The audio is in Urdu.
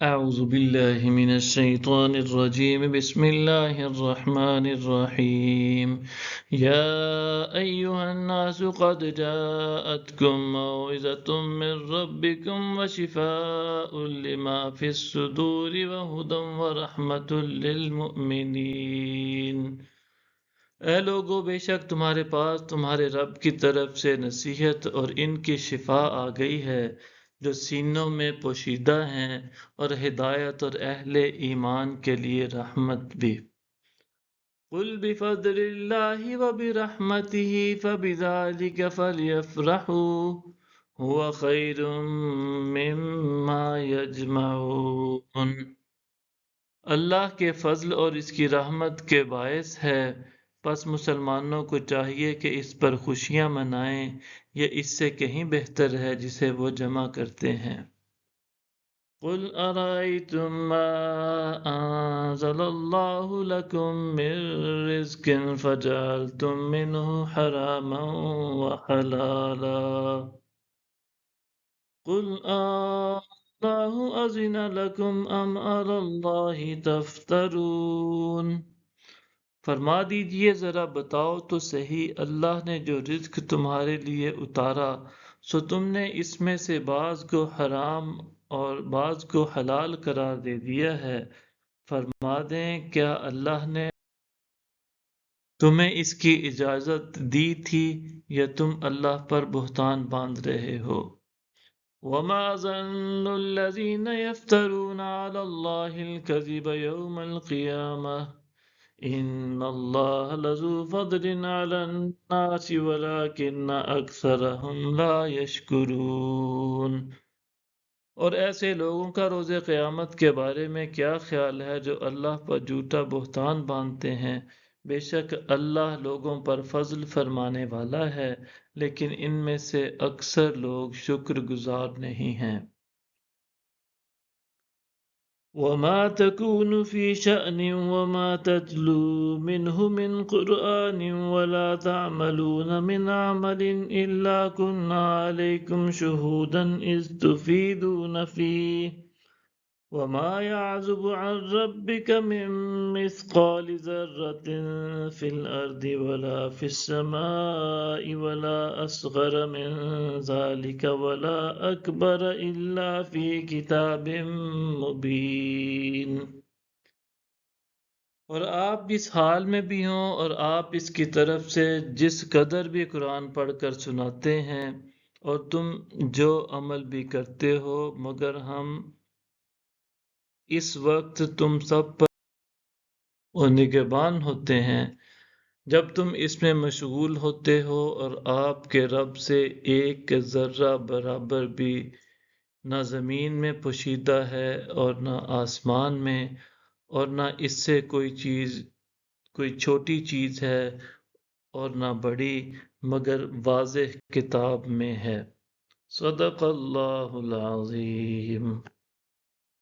أعوذ بالله من الشيطان الرجيم بسم الله الرحمن الرحيم يا أيها الناس قد جاءتكم موعظة من ربكم وشفاء لما في الصدور وهدى ورحمة للمؤمنين۔ اے لوگو، بے شک تمہارے پاس تمہارے رب کی طرف سے نصیحت اور ان کی شفا آ گئی ہے جو سینوں میں پوشیدہ ہیں، اور ہدایت اور اہل ایمان کے لیے رحمت بھی۔ قُلْ بِفَضْلِ اللَّهِ وَبِرَحْمَتِهِ فَبِذَلِكَ فَلْيَفْرَحُوا هُوَ خَيْرٌ مِّمَّا يَجْمَعُونَ۔ اللہ کے فضل اور اس کی رحمت کے باعث ہے، پس مسلمانوں کو چاہیے کہ اس پر خوشیاں منائیں، یہ اس سے کہیں بہتر ہے جسے وہ جمع کرتے ہیں۔ قُلْ أَرَأَيْتُم مَّا أَنزَلَ اللَّهُ لَكُم مِّن رِّزْقٍ فَجَعَلْتُم مِّنْهُ حَرَامًا وَحَلَالًا قُلْ اللَّهُ أَذِنَ لَكُمْ أَمْ عَلَى اللَّهِ تَفْتَرُونَ۔ فرما دیجئے، ذرا بتاؤ تو صحیح، اللہ نے جو رزق تمہارے لیے اتارا سو تم نے اس میں سے بعض کو حرام اور بعض کو حلال قرار دے دیا ہے۔ فرما دیں، کیا اللہ نے تمہیں اس کی اجازت دی تھی یا تم اللہ پر بہتان باندھ رہے ہو؟ وَمَا ظَنُّ الَّذِينَ يَفْتَرُونَ عَلَى اللَّهِ الْكَذِبَ يَوْمَ الْقِيَامَةِ إِنَّ اللَّهَ لَذُو فَضْلٍ عَلَى النَّاسِ وَلَكِنَّ أَكْثَرَهُمْ لَا يَشْكُرُونَ۔ اور ایسے لوگوں کا روز قیامت کے بارے میں کیا خیال ہے جو اللہ پر جھوٹا بہتان باندھتے ہیں؟ بے شک اللہ لوگوں پر فضل فرمانے والا ہے، لیکن ان میں سے اکثر لوگ شکر گزار نہیں ہیں۔ وَمَا تَكُونُ فِي شَأْنٍ وَمَا تَتْلُو مِنْهُ مِنْ قُرْآنٍ وَلَا تَعْمَلُونَ مِنْ عَمَلٍ إِلَّا كُنَّا عَلَيْكُمْ شُهُودًا إِذْ تُفِيضُونَ فِيهِ وَمَا يَعْزُبُ عَنْ رَبِّكَ مِنْ مِثْقَالِ ذَرَّةٍ فِي الْأَرْضِ وَلَا فِي السَّمَاءِ وَلَا أَصْغَرَ مِنْ ذَلِكَ وَلَا أَكْبَرَ إِلَّا فِي كِتَابٍ مُبِينٍ۔ اور آپ اس حال میں بھی ہوں اور آپ اس کی طرف سے جس قدر بھی قرآن پڑھ کر سناتے ہیں اور تم جو عمل بھی کرتے ہو، مگر ہم اس وقت تم سب پر نگہبان ہوتے ہیں جب تم اس میں مشغول ہوتے ہو، اور آپ کے رب سے ایک ذرہ برابر بھی نہ زمین میں پوشیدہ ہے اور نہ آسمان میں، اور نہ اس سے کوئی چھوٹی چیز ہے اور نہ بڑی، مگر واضح کتاب میں ہے۔ صدق اللہ العظیم۔